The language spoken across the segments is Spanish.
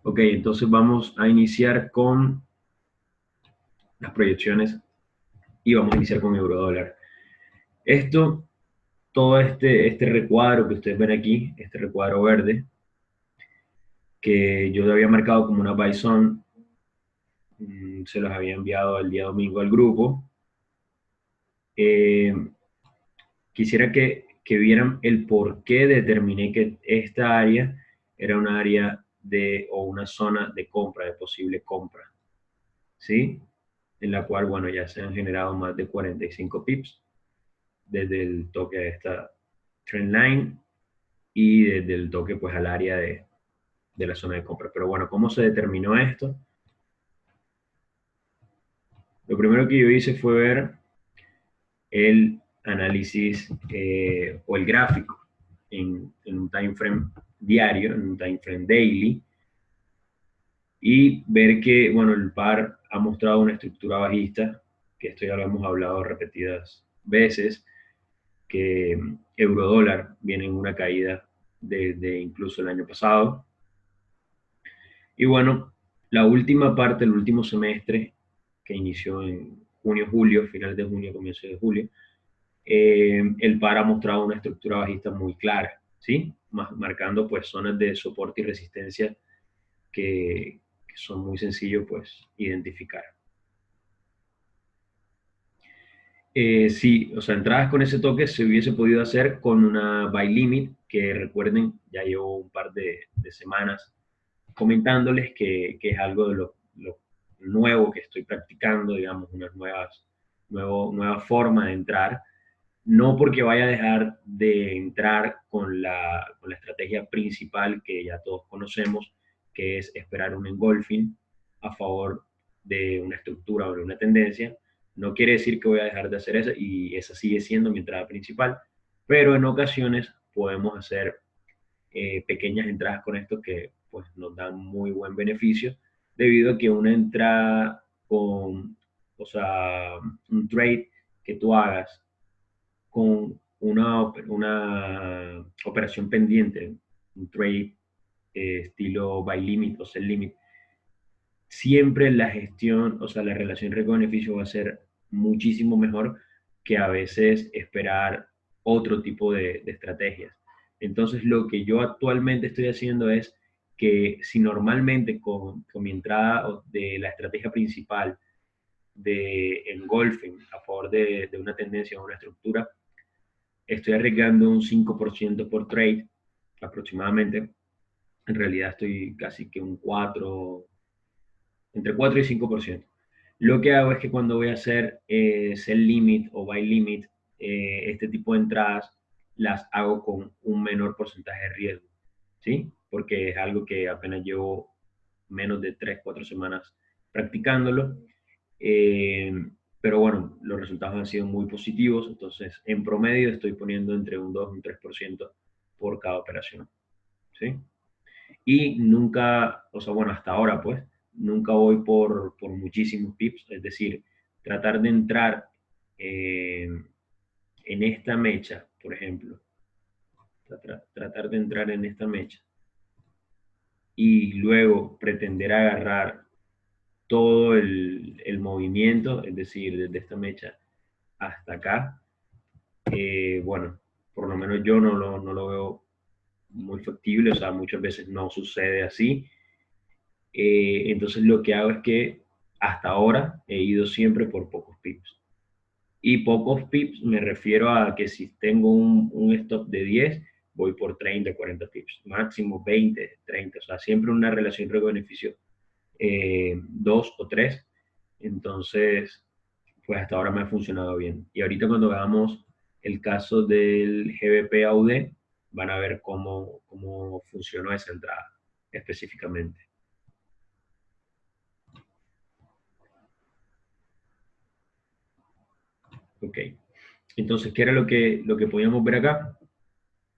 Ok, entonces vamos a iniciar con las proyecciones y vamos a iniciar con eurodólar. Esto, todo este recuadro que ustedes ven aquí, este recuadro verde, que yo había marcado como una buy zone, se los había enviado el día domingo al grupo. Eh, Quisiera que vieran el por qué determiné que esta área era una área o una zona de compra, de posible compra, ¿sí? En la cual, bueno, ya se han generado más de 45 pips desde el toque de esta trendline y desde el toque pues al área de la zona de compra. Pero bueno, ¿cómo se determinó esto? Lo primero que yo hice fue ver el análisis o el gráfico en un time frame diario, en un time frame daily, y ver que, bueno, el par ha mostrado una estructura bajista, que esto ya lo hemos hablado repetidas veces, que eurodólar viene en una caída desde incluso el año pasado. Y bueno, la última parte, el último semestre, que inició en junio, julio, final de junio, comienzo de julio, el par ha mostrado una estructura bajista muy clara, ¿sí? Marcando pues zonas de soporte y resistencia que son muy sencillos pues identificar. Sí, o sea, entradas con ese toque se hubiese podido hacer con una buy limit, que recuerden, ya llevo un par de semanas comentándoles que es algo de lo nuevo que estoy practicando, digamos, nueva forma de entrar. No porque vaya a dejar de entrar con la estrategia principal que ya todos conocemos, que es esperar un engolfing a favor de una estructura o de una tendencia. No quiere decir que voy a dejar de hacer eso y esa sigue siendo mi entrada principal, pero en ocasiones podemos hacer pequeñas entradas con esto que pues nos dan muy buen beneficio debido a que una entrada con, o sea, un trade que tú hagas con una operación pendiente, un trade estilo buy limit o sell limit, siempre la gestión, o sea, la relación riesgo-beneficio va a ser muchísimo mejor que a veces esperar otro tipo de estrategias. Entonces, lo que yo actualmente estoy haciendo es que si normalmente con mi entrada de la estrategia principal de engulfing a favor de una tendencia o una estructura, estoy arriesgando un 5% por trade aproximadamente. En realidad estoy casi que un 4, entre 4 y 5%. Lo que hago es que cuando voy a hacer sell limit o buy limit, este tipo de entradas las hago con un menor porcentaje de riesgo, ¿sí? Porque es algo que apenas llevo menos de 3 4 semanas practicándolo. Eh, pero bueno, los resultados han sido muy positivos, entonces en promedio estoy poniendo entre un 2 y un 3% por cada operación, ¿sí? Y nunca, o sea, bueno, hasta ahora pues, nunca voy por muchísimos pips, es decir, tratar de entrar eh, en esta mecha, por ejemplo, tratar de entrar en esta mecha y luego pretender agarrar todo el movimiento, es decir, desde esta mecha hasta acá, bueno, por lo menos yo no lo veo muy factible, o sea, muchas veces no sucede así. Entonces lo que hago es que hasta ahora he ido siempre por pocos pips. Y pocos pips me refiero a que si tengo un stop de 10 voy por 30 40 pips, máximo 20 30, o sea, siempre una relación riesgo-beneficio 2 o 3. Entonces, pues hasta ahora me ha funcionado bien. Y ahorita cuando veamos el caso del GBP AUD, van a ver cómo funcionó esa entrada específicamente. Ok. Entonces, ¿qué era lo que podíamos ver acá?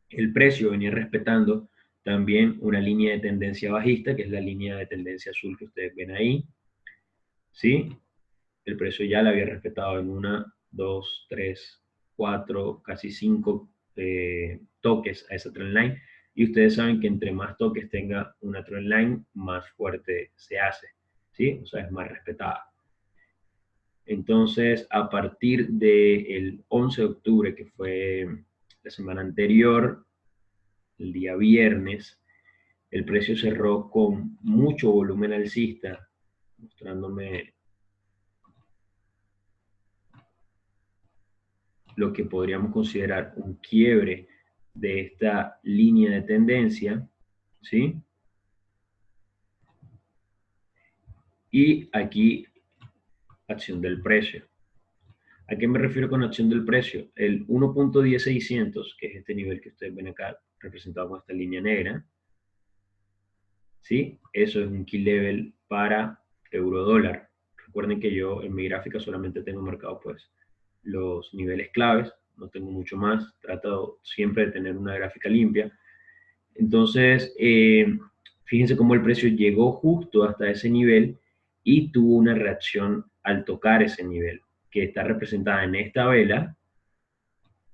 El precio venía respetando también una línea de tendencia bajista, que es la línea de tendencia azul que ustedes ven ahí. ¿Sí? El precio ya la había respetado en una, dos, tres, cuatro, casi cinco toques a esa trend line. Y ustedes saben que entre más toques tenga una trendline, más fuerte se hace, ¿sí? O sea, es más respetada. Entonces, a partir del 11 de octubre, que fue la semana anterior, el día viernes, el precio cerró con mucho volumen alcista, mostrándome lo que podríamos considerar un quiebre de esta línea de tendencia, ¿sí? Y aquí, acción del precio. ¿A qué me refiero con acción del precio? El 1.10600, que es este nivel que ustedes ven acá, representado con esta línea negra, ¿sí? Eso es un key level para euro dólar. Recuerden que yo en mi gráfica solamente tengo marcado pues los niveles claves, no tengo mucho más, trato siempre de tener una gráfica limpia. Entonces, fíjense cómo el precio llegó justo hasta ese nivel y tuvo una reacción al tocar ese nivel, que está representada en esta vela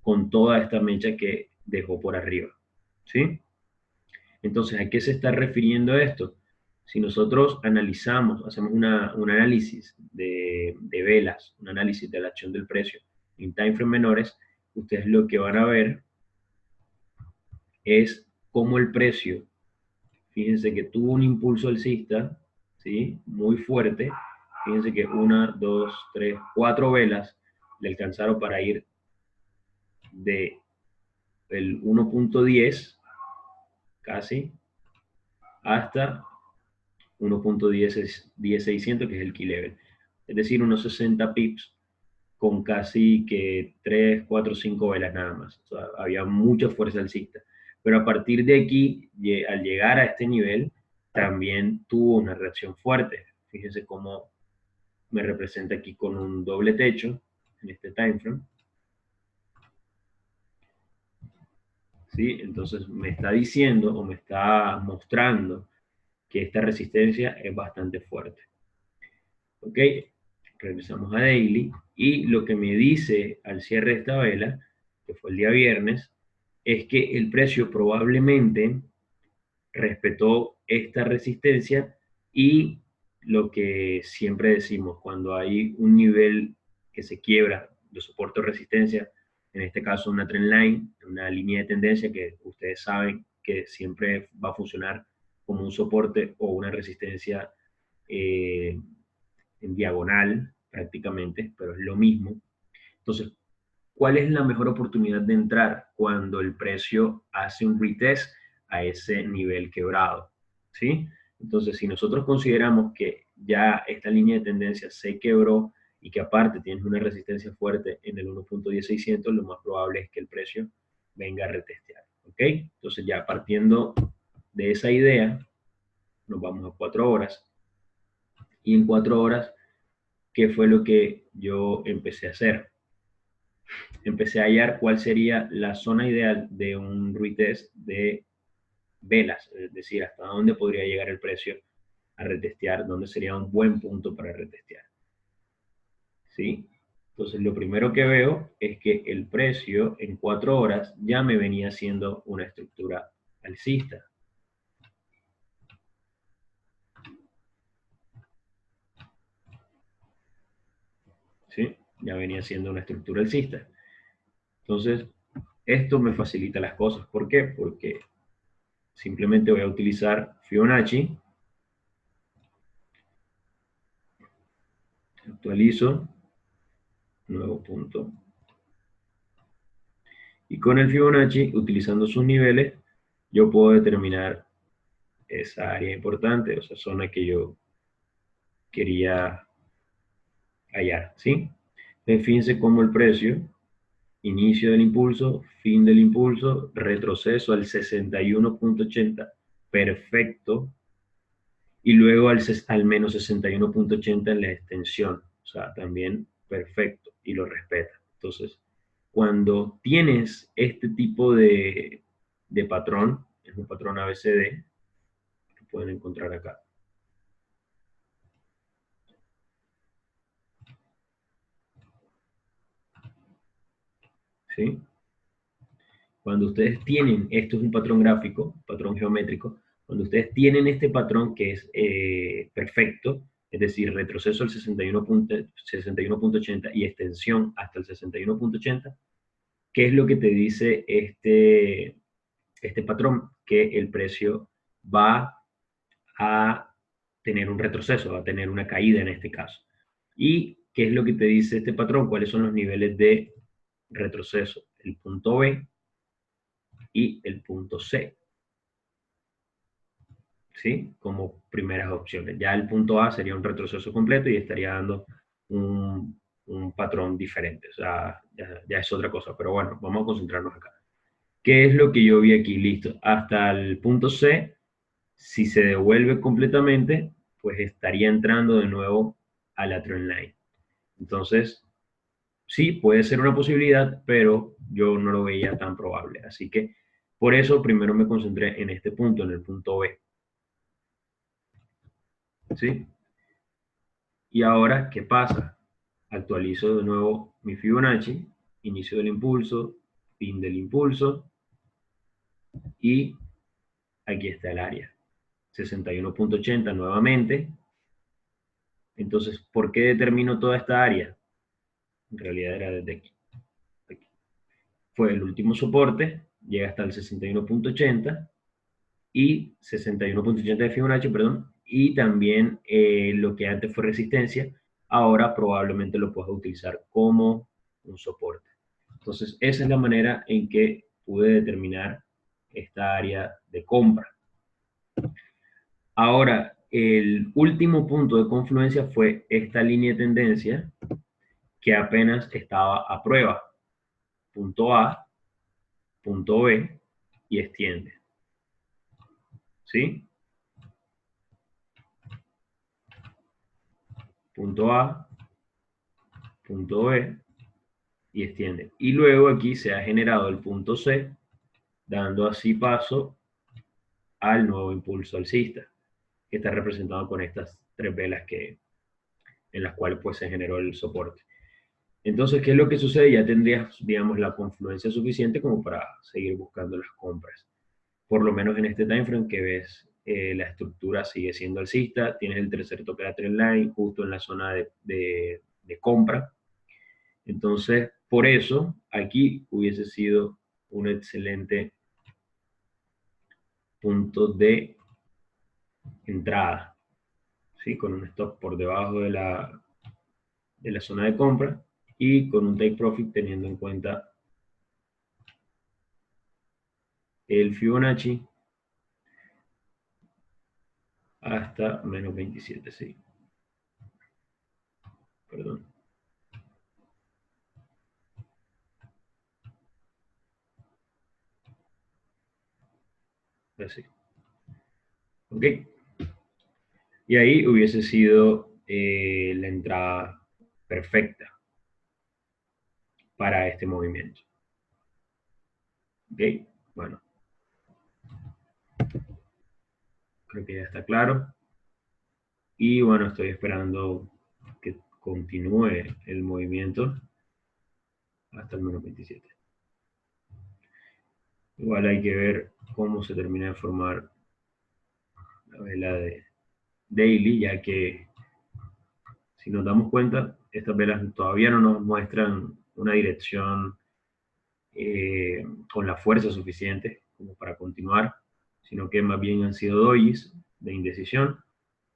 con toda esta mecha que dejó por arriba, ¿sí? Entonces, ¿a qué se está refiriendo esto? Si nosotros analizamos, hacemos un análisis de velas, un análisis de la acción del precio en time frame menores, ustedes lo que van a ver es cómo el precio, fíjense que tuvo un impulso alcista, ¿sí? Muy fuerte. Fíjense que una, dos, tres, cuatro velas le alcanzaron para ir de el 1.10 casi hasta 1.10600, que es el key level. Es decir, unos 60 pips con casi que 3 4 5 velas nada más. O sea, había mucha fuerza alcista. Pero a partir de aquí, al llegar a este nivel, también tuvo una reacción fuerte. Fíjense cómo me representa aquí con un doble techo en este time frame. ¿Sí? Entonces me está diciendo o me está mostrando que esta resistencia es bastante fuerte. ¿Ok? Regresamos a Daily y lo que me dice al cierre de esta vela, que fue el día viernes, es que el precio probablemente respetó esta resistencia y lo que siempre decimos, cuando hay un nivel que se quiebra de soporte o resistencia, en este caso una trend line, una línea de tendencia que ustedes saben que siempre va a funcionar como un soporte o una resistencia en diagonal prácticamente, pero es lo mismo. Entonces, ¿cuál es la mejor oportunidad de entrar cuando el precio hace un retest a ese nivel quebrado? ¿Sí? Entonces, si nosotros consideramos que ya esta línea de tendencia se quebró y que aparte tienes una resistencia fuerte en el 1.10600, lo más probable es que el precio venga a retestear. ¿Ok? Entonces, ya partiendo de esa idea, nos vamos a 4 horas. Y en 4 horas, ¿qué fue lo que yo empecé a hacer? Empecé a hallar cuál sería la zona ideal de un retest de velas, es decir, hasta dónde podría llegar el precio a retestear, dónde sería un buen punto para retestear. ¿Sí? Entonces, lo primero que veo es que el precio en 4 horas ya me venía haciendo una estructura alcista. ¿Sí? Ya venía siendo una estructura alcista. Entonces, esto me facilita las cosas. ¿Por qué? Porque simplemente voy a utilizar Fibonacci, actualizo, nuevo punto. Y con el Fibonacci, utilizando sus niveles, yo puedo determinar esa área importante, o esa zona que yo quería hallar, ¿sí? Entonces, fíjense cómo el precio, inicio del impulso, fin del impulso, retroceso al 61.80, perfecto, y luego al menos 61.80 en la extensión, o sea, también perfecto, y lo respeta. Entonces, cuando tienes este tipo de patrón, es un patrón ABCD, que pueden encontrar acá. ¿Sí? cuando ustedes tienen, esto es un patrón gráfico, patrón geométrico, cuando ustedes tienen este patrón que es perfecto, es decir, retroceso al 61.80 y extensión hasta el 61.80, ¿qué es lo que te dice este patrón? Que el precio va a tener un retroceso, va a tener una caída en este caso. ¿Y qué es lo que te dice este patrón? ¿Cuáles son los niveles de retroceso? El punto B y el punto C, ¿sí? Como primeras opciones. Ya el punto A sería un retroceso completo y estaría dando un patrón diferente. O sea, ya es otra cosa. Pero bueno, vamos a concentrarnos acá. ¿Qué es lo que yo vi aquí? Listo. Hasta el punto C, si se devuelve completamente, pues estaría entrando de nuevo a la trendline. Entonces, sí, puede ser una posibilidad, pero yo no lo veía tan probable. Así que por eso primero me concentré en este punto, en el punto B. ¿Sí? Y ahora, ¿qué pasa? Actualizo de nuevo mi Fibonacci, inicio del impulso, fin del impulso, y aquí está el área. 61.80 nuevamente. Entonces, ¿por qué determino toda esta área? En realidad era desde aquí. Fue el último soporte, llega hasta el 61.80 y 61.80 de Fibonacci, perdón, y también lo que antes fue resistencia, ahora probablemente lo puedas utilizar como un soporte. Entonces, esa es la manera en que pude determinar esta área de compra. Ahora, el último punto de confluencia fue esta línea de tendencia que apenas estaba a prueba. Punto A, punto B y extiende. ¿Sí? Punto A, punto B y extiende. Y luego aquí se ha generado el punto C, dando así paso al nuevo impulso alcista, que está representado con estas tres velas en las cuales pues se generó el soporte. Entonces, ¿qué es lo que sucede? Ya tendrías, digamos, la confluencia suficiente como para seguir buscando las compras. Por lo menos en este time frame que ves, la estructura sigue siendo alcista, tienes el tercer toque de la trendline justo en la zona de compra. Entonces, por eso, aquí hubiese sido un excelente punto de entrada, ¿sí? Con un stop por debajo de la zona de compra y con un take profit teniendo en cuenta el Fibonacci hasta menos 27, sí. Perdón. Así. ¿Ok? Y ahí hubiese sido la entrada perfecta para este movimiento. ¿Ok? Bueno, creo que ya está claro. Y bueno, estoy esperando que continúe el movimiento hasta el menos 27. Igual hay que ver cómo se termina de formar la vela de daily, ya que si nos damos cuenta, estas velas todavía no nos muestran una dirección con la fuerza suficiente como para continuar, sino que más bien han sido dojis de indecisión,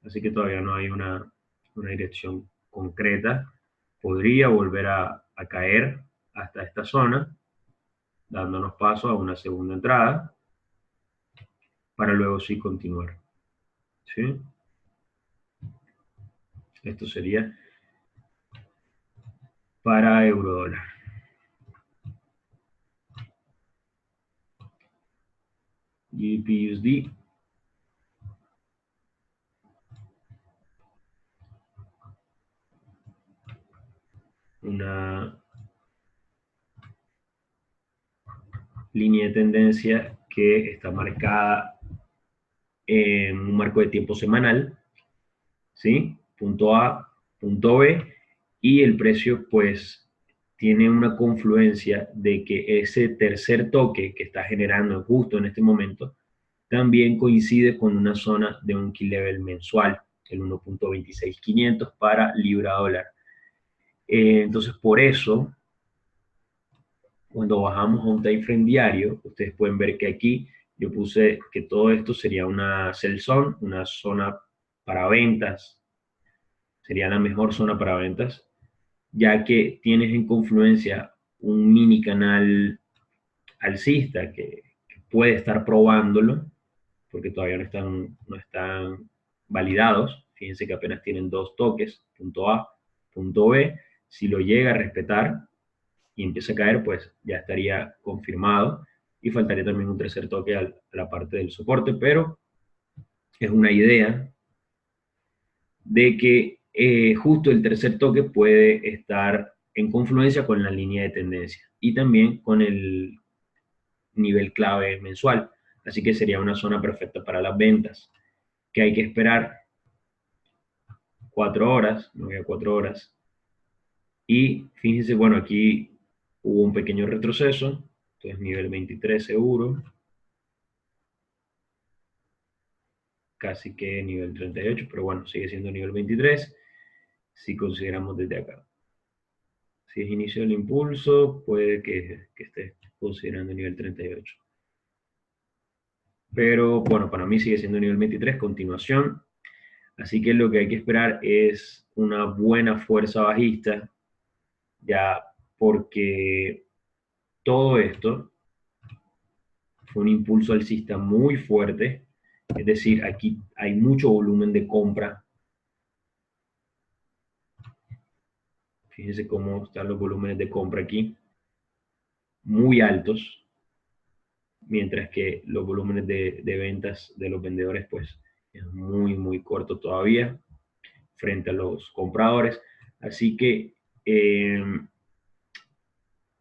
así que todavía no hay una dirección concreta. Podría volver a caer hasta esta zona, dándonos paso a una segunda entrada, para luego sí continuar. ¿Sí? Esto sería para eurodólar. GBPUSD. Una línea de tendencia que está marcada en un marco de tiempo semanal, ¿sí? Punto A, punto B, y el precio pues tiene una confluencia de que ese tercer toque que está generando justo en este momento también coincide con una zona de un key level mensual, el 1.26500 para libra dólar. Entonces, por eso, cuando bajamos a un time frame diario, ustedes pueden ver que aquí yo puse que todo esto sería una sell zone, una zona para ventas, sería la mejor zona para ventas, ya que tienes en confluencia un mini canal alcista que puede estar probándolo, porque todavía no están validados. Fíjense que apenas tienen dos toques, punto A, punto B. Si lo llega a respetar y empieza a caer, pues ya estaría confirmado. Y faltaría también un tercer toque a la parte del soporte, pero es una idea de que justo el tercer toque puede estar en confluencia con la línea de tendencia y también con el nivel clave mensual. Así que sería una zona perfecta para las ventas, que hay que esperar 4 horas, no había 4 horas. Y fíjense, bueno, aquí hubo un pequeño retroceso, entonces nivel 23 seguro, casi que nivel 38, pero bueno, sigue siendo nivel 23 si consideramos desde acá. Si es inicio del impulso, puede que esté considerando nivel 38. Pero bueno, para mí sigue siendo nivel 23, continuación. Así que lo que hay que esperar es una buena fuerza bajista, ya porque todo esto fue un impulso alcista muy fuerte, es decir, aquí hay mucho volumen de compra. Fíjense cómo están los volúmenes de compra aquí, muy altos, mientras que los volúmenes de ventas de los vendedores, pues, es muy, muy corto todavía frente a los compradores. Así que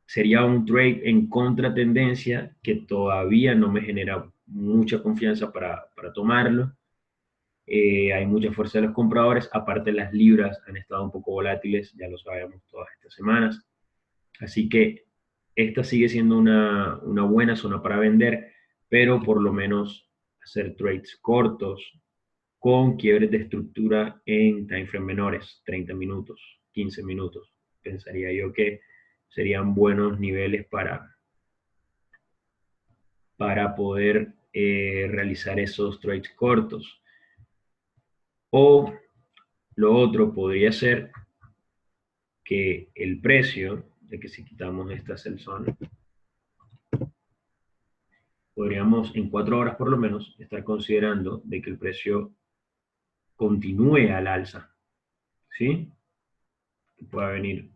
sería un trade en contratendencia que todavía no me genera mucha confianza para tomarlo. Hay mucha fuerza de los compradores, aparte las libras han estado un poco volátiles, ya lo sabemos todas estas semanas. Así que esta sigue siendo una buena zona para vender, pero por lo menos hacer trades cortos con quiebres de estructura en time frame menores, 30 minutos, 15 minutos. Pensaría yo que serían buenos niveles para poder realizar esos trades cortos. O lo otro podría ser que el precio, de que si quitamos esta sell zone, podríamos en 4 horas por lo menos estar considerando de que el precio continúe al alza, ¿sí? Que pueda venir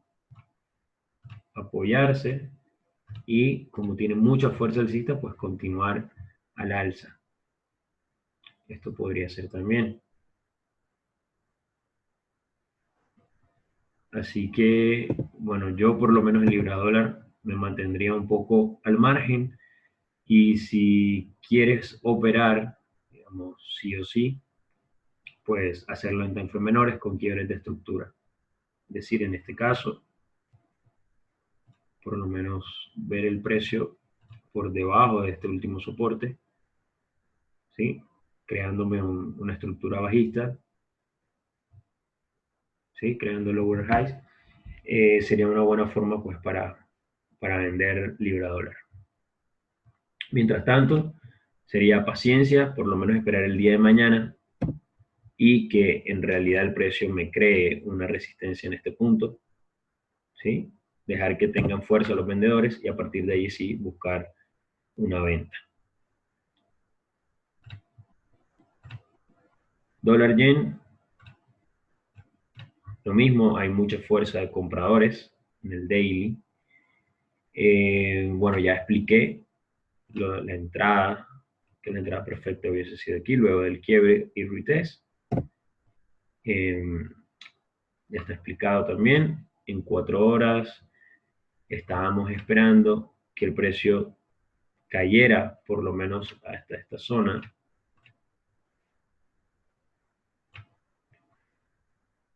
a apoyarse y como tiene mucha fuerza alcista, pues continuar al alza. Esto podría ser también. Así que, bueno, yo por lo menos en libra dólar me mantendría un poco al margen y si quieres operar, digamos, sí o sí, pues hacerlo en time menores con quiebres de estructura. Es decir, en este caso, por lo menos ver el precio por debajo de este último soporte, ¿sí? Creándome una estructura bajista, ¿sí? Creando lower highs, sería una buena forma pues para vender libra dólar. Mientras tanto, sería paciencia, por lo menos esperar el día de mañana y que en realidad el precio me cree una resistencia en este punto, ¿sí? Dejar que tengan fuerza los vendedores y a partir de ahí sí buscar una venta. Dólar yen, lo mismo, hay mucha fuerza de compradores en el daily. Bueno, ya expliqué la entrada, que la entrada perfecta hubiese sido aquí, luego del quiebre y retest. Ya está explicado también. En 4 horas estábamos esperando que el precio cayera por lo menos hasta esta zona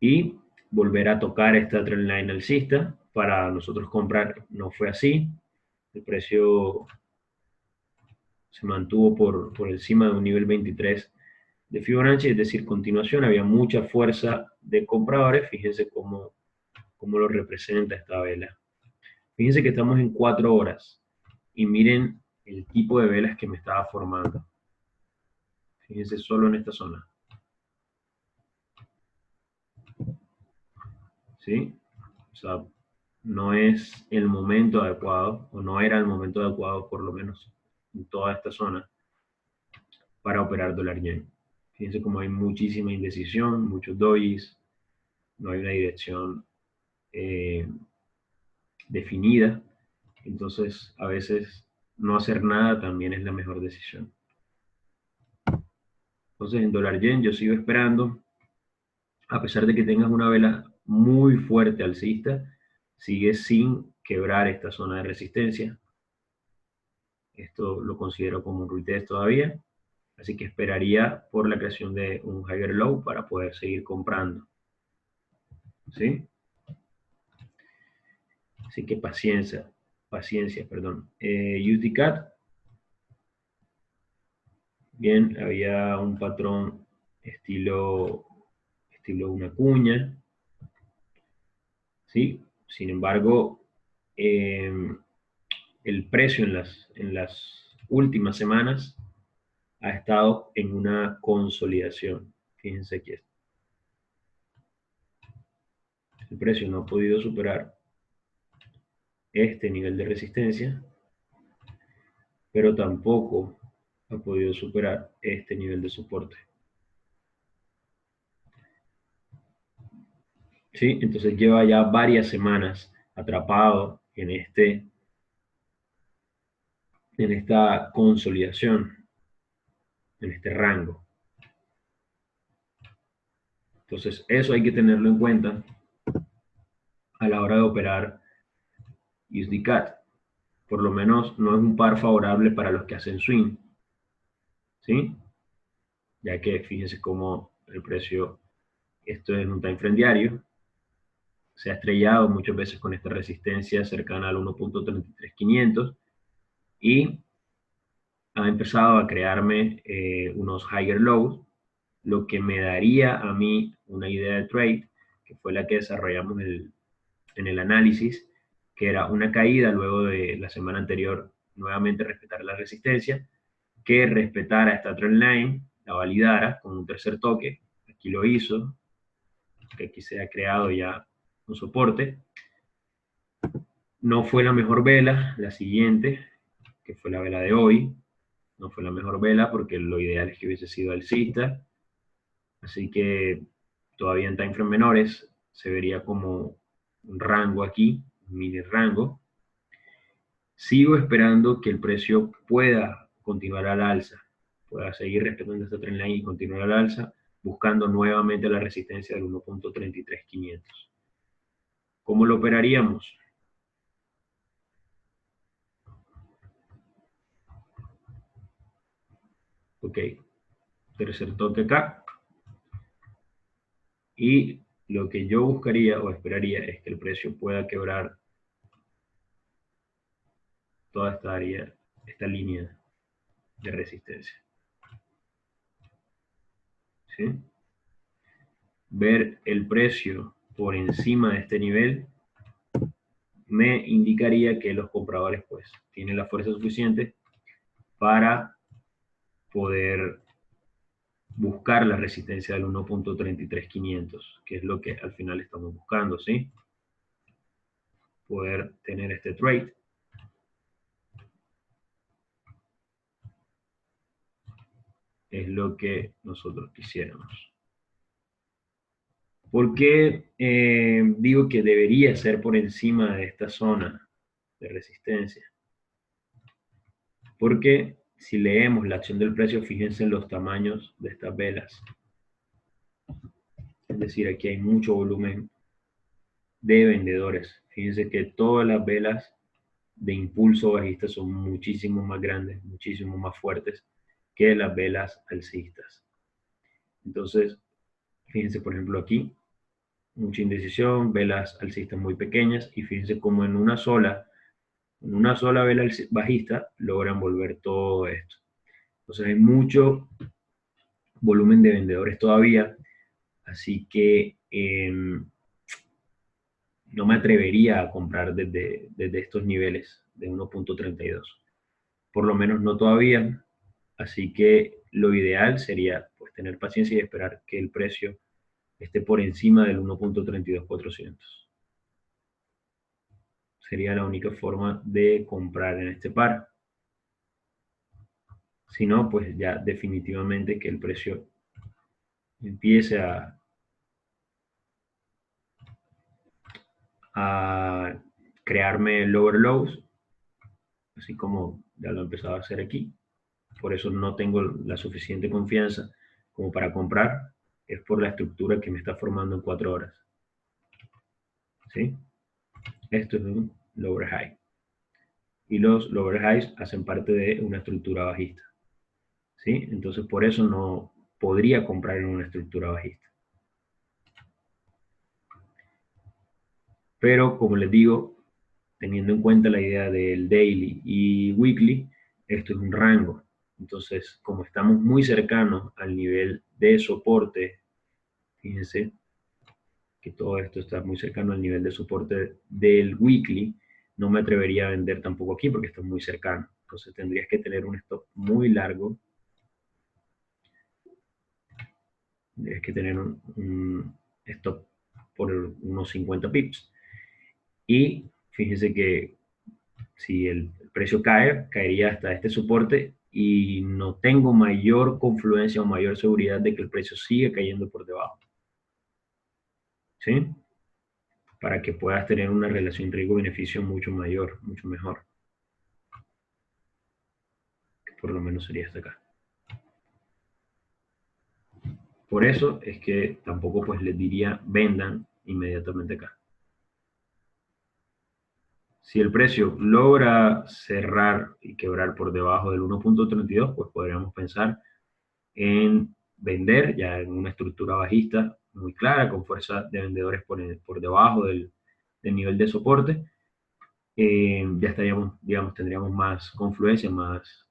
y volver a tocar esta trendline alcista para nosotros comprar no fue así. El precio se mantuvo por encima de un nivel 23 de Fibonacci, es decir, continuación había mucha fuerza de compradores. Fíjense cómo lo representa esta vela. Fíjense que estamos en 4 horas y miren el tipo de velas que me estaba formando. Fíjense solo en esta zona. ¿Sí? O sea, no es el momento adecuado, o no era el momento adecuado, por lo menos en toda esta zona, para operar dólar yen. Fíjense como hay muchísima indecisión, muchos dojis, no hay una dirección eh, definida. Entonces, a veces no hacer nada también es la mejor decisión. Entonces, en dólar yen yo sigo esperando, a pesar de que tengas una vela muy fuerte alcista, sigue sin quebrar esta zona de resistencia. Esto lo considero como un retest todavía, así que esperaría por la creación de un higher low para poder seguir comprando. ¿Sí? Así que paciencia, perdón. USD-CAD, bien, había un patrón estilo una cuña, ¿sí? Sin embargo, el precio en las últimas semanas ha estado en una consolidación. Fíjense que el precio no ha podido superar este nivel de resistencia, pero tampoco ha podido superar este nivel de soporte. ¿Sí? Entonces lleva ya varias semanas atrapado en esta consolidación, en este rango. Entonces eso hay que tenerlo en cuenta a la hora de operar USD-CAD. Por lo menos no es un par favorable para los que hacen swing, ¿sí? Ya que fíjense cómo el precio, esto es un time frame diario, se ha estrellado muchas veces con esta resistencia cercana al 1.33500 y ha empezado a crearme unos higher lows, lo que me daría a mí una idea de trade, que fue la que desarrollamos en el análisis, que era una caída luego de la semana anterior, nuevamente respetar la resistencia, que respetara esta trendline, la validara con un tercer toque, aquí lo hizo, que aquí se ha creado ya un soporte. No fue la mejor vela, la siguiente, que fue la vela de hoy, no fue la mejor vela porque lo ideal es que hubiese sido alcista, así que todavía en time frame menores se vería como un rango aquí, un mini rango. Sigo esperando que el precio pueda continuar al alza, pueda seguir respetando esta trendline y continuar al alza, buscando nuevamente la resistencia del 1.33500. ¿Cómo lo operaríamos? Ok, tercer toque acá. Y lo que yo buscaría o esperaría es que el precio pueda quebrar toda esta área, esta línea de resistencia. ¿Sí? Ver el precio por encima de este nivel me indicaría que los compradores pues tienen la fuerza suficiente para poder buscar la resistencia del 1.33500, que es lo que al final estamos buscando, ¿sí? Poder tener este trade. Es lo que nosotros quisiéramos. ¿Por qué digo que debería ser por encima de esta zona de resistencia? Porque si leemos la acción del precio, fíjense en los tamaños de estas velas. Es decir, aquí hay mucho volumen de vendedores. Fíjense que todas las velas de impulso bajista son muchísimo más grandes, muchísimo más fuertes que las velas alcistas. Entonces, fíjense por ejemplo aquí, mucha indecisión, velas alcistas muy pequeñas, y fíjense cómo en una sola vela bajista logran volver todo esto. Entonces hay mucho volumen de vendedores todavía, así que no me atrevería a comprar desde estos niveles de 1.32. Por lo menos no todavía, así que lo ideal sería pues tener paciencia y esperar que el precio esté por encima del 1.32400. Sería la única forma de comprar en este par. Si no, pues ya definitivamente que el precio empiece a crearme lower lows, así como ya lo he empezado a hacer aquí. Por eso no tengo la suficiente confianza como para comprar, es por la estructura que me está formando en 4 horas. ¿Sí? Esto es un lower high. Y los lower highs hacen parte de una estructura bajista. ¿Sí? Entonces por eso no podría comprar en una estructura bajista. Pero como les digo, teniendo en cuenta la idea del daily y weekly, esto es un rango. Entonces, como estamos muy cercanos al nivel de soporte, fíjense que todo esto está muy cercano al nivel de soporte del weekly, no me atrevería a vender tampoco aquí porque está muy cercano. Entonces tendrías que tener un stop muy largo. Tendrías que tener un stop por unos 50 pips. Y fíjense que si el precio cae, caería hasta este soporte y no tengo mayor confluencia o mayor seguridad de que el precio siga cayendo por debajo. ¿Sí? Para que puedas tener una relación riesgo-beneficio mucho mayor, mucho mejor. Que por lo menos sería hasta acá. Por eso es que tampoco pues les diría vendan inmediatamente acá. Si el precio logra cerrar y quebrar por debajo del 1.32, pues podríamos pensar en vender ya en una estructura bajista muy clara, con fuerza de vendedores por debajo del nivel de soporte. Ya estaríamos, digamos, tendríamos más confluencia, más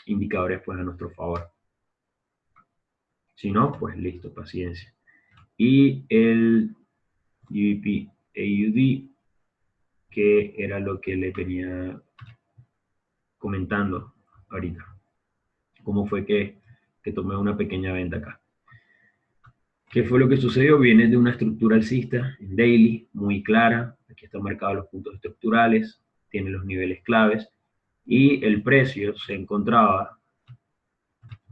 indicadores pues a nuestro favor. Si no, pues listo, paciencia. Y el GBP AUD, que era lo que le venía comentando ahorita. ¿Cómo fue que tomé una pequeña venta acá? ¿Qué fue lo que sucedió? Viene de una estructura alcista en daily, muy clara. Aquí están marcados los puntos estructurales, tiene los niveles claves y el precio se encontraba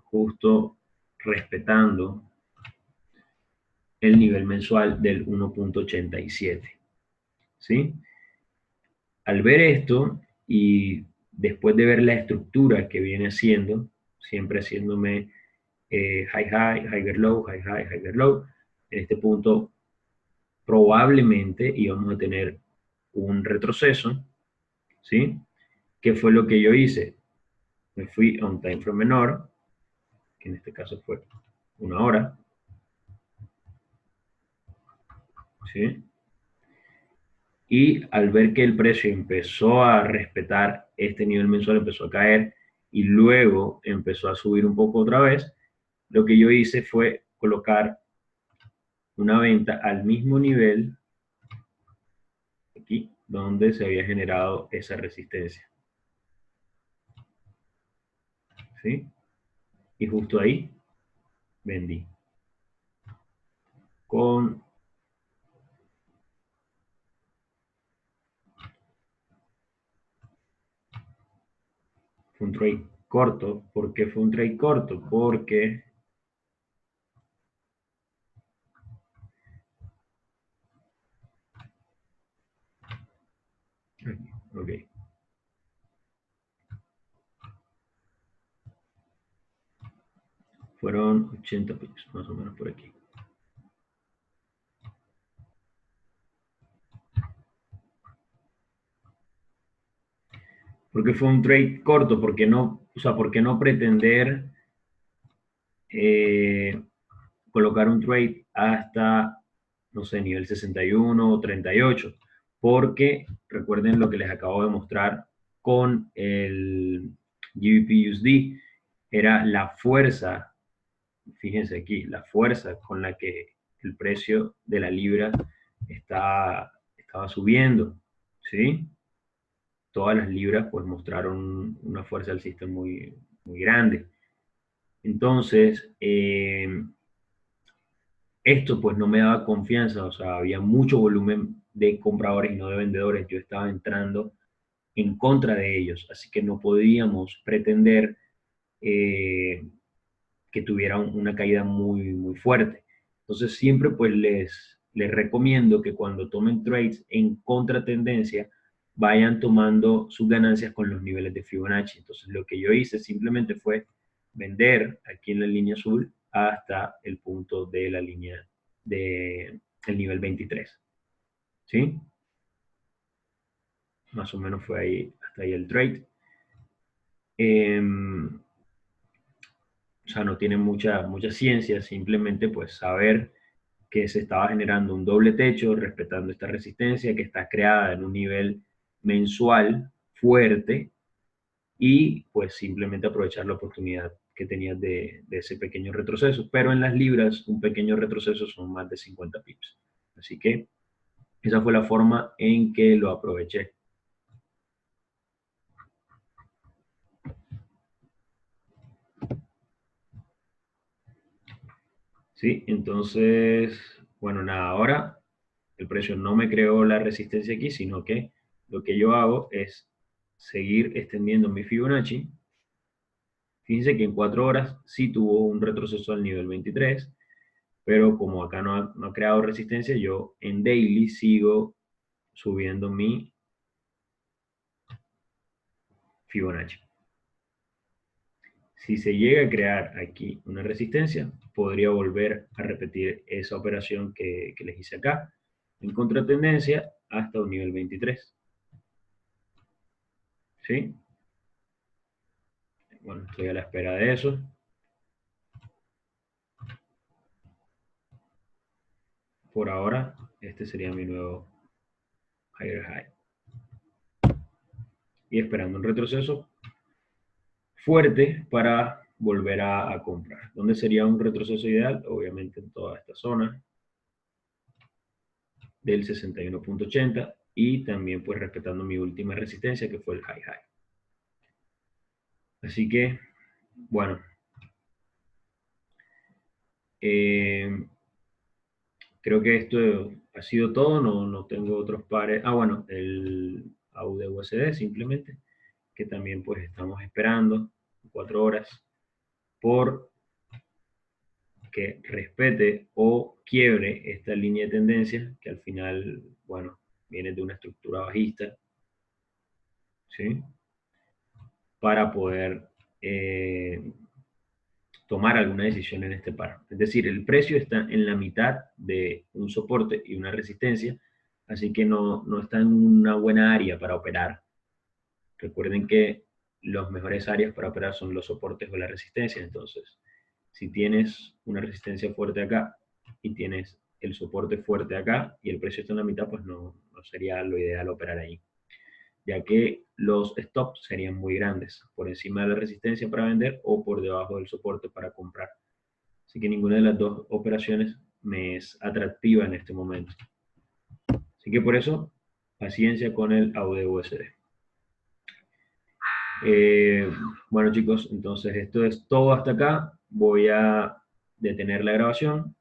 justo respetando el nivel mensual del 1.87. ¿Sí? Al ver esto y después de ver la estructura que viene haciendo, siempre haciéndome high high, higher low, high high, higher low, en este punto probablemente íbamos a tener un retroceso, ¿sí? ¿Qué fue lo que yo hice? Me fui a un time frame menor, que en este caso fue 1 hora, ¿sí? Y al ver que el precio empezó a respetar este nivel mensual, empezó a caer y luego empezó a subir un poco otra vez, lo que yo hice fue colocar una venta al mismo nivel aquí donde se había generado esa resistencia. ¿Sí? Y justo ahí vendí. Con fue un trade corto. ¿Por qué fue un trade corto? Porque ok. Fueron 80 pips, más o menos por aquí. Porque fue un trade corto, porque no, o sea, porque no pretender colocar un trade hasta no sé, nivel 61 o 38, porque recuerden lo que les acabo de mostrar con el GBP/USD, era la fuerza, fíjense aquí, la fuerza con la que el precio de la libra estaba subiendo, ¿sí? Todas las libras pues mostraron una fuerza alcista muy, muy grande. Entonces, esto pues no me daba confianza, o sea, había mucho volumen de compradores y no de vendedores. Yo estaba entrando en contra de ellos, así que no podíamos pretender eh, que tuviera una caída muy, muy fuerte. Entonces siempre pues les recomiendo que cuando tomen trades en contratendencia, vayan tomando sus ganancias con los niveles de Fibonacci. Entonces lo que yo hice simplemente fue vender aquí en la línea azul hasta el punto de la línea de el nivel 23. ¿Sí? Más o menos fue ahí, hasta ahí el trade. Eh, o sea, no tiene mucha ciencia, simplemente pues saber que se estaba generando un doble techo respetando esta resistencia que está creada en un nivel mensual fuerte y pues simplemente aprovechar la oportunidad que tenías de ese pequeño retroceso. Pero en las libras un pequeño retroceso son más de 50 pips. Así que esa fue la forma en que lo aproveché. ¿Sí? Entonces, bueno, nada, ahora el precio no me creó la resistencia aquí, sino que lo que yo hago es seguir extendiendo mi Fibonacci. Fíjense que en 4 horas sí tuvo un retroceso al nivel 23, pero como acá no ha creado resistencia, yo en daily sigo subiendo mi Fibonacci. Si se llega a crear aquí una resistencia, podría volver a repetir esa operación que les hice acá, en contratendencia hasta un nivel 23. ¿Sí? Bueno, estoy a la espera de eso. Por ahora, este sería mi nuevo higher high. Y esperando un retroceso fuerte para volver a comprar. ¿Dónde sería un retroceso ideal? Obviamente en toda esta zona del 61.80 y también pues respetando mi última resistencia que fue el high high. Así que, bueno, eh, creo que esto ha sido todo, no tengo otros pares. Ah, bueno, el AUD-USD simplemente, que también pues estamos esperando 4 horas por que respete o quiebre esta línea de tendencia, que al final, bueno, viene de una estructura bajista, ¿sí? Para poder tomar alguna decisión en este par. Es decir, el precio está en la mitad de un soporte y una resistencia, así que no está en una buena área para operar. Recuerden que las mejores áreas para operar son los soportes o la resistencia, entonces, si tienes una resistencia fuerte acá y tienes el soporte fuerte acá y el precio está en la mitad, pues no sería lo ideal operar ahí, ya que los stops serían muy grandes, por encima de la resistencia para vender o por debajo del soporte para comprar. Así que ninguna de las dos operaciones me es atractiva en este momento. Así que por eso, paciencia con el AUD-USD. Bueno chicos, entonces esto es todo hasta acá. Voy a detener la grabación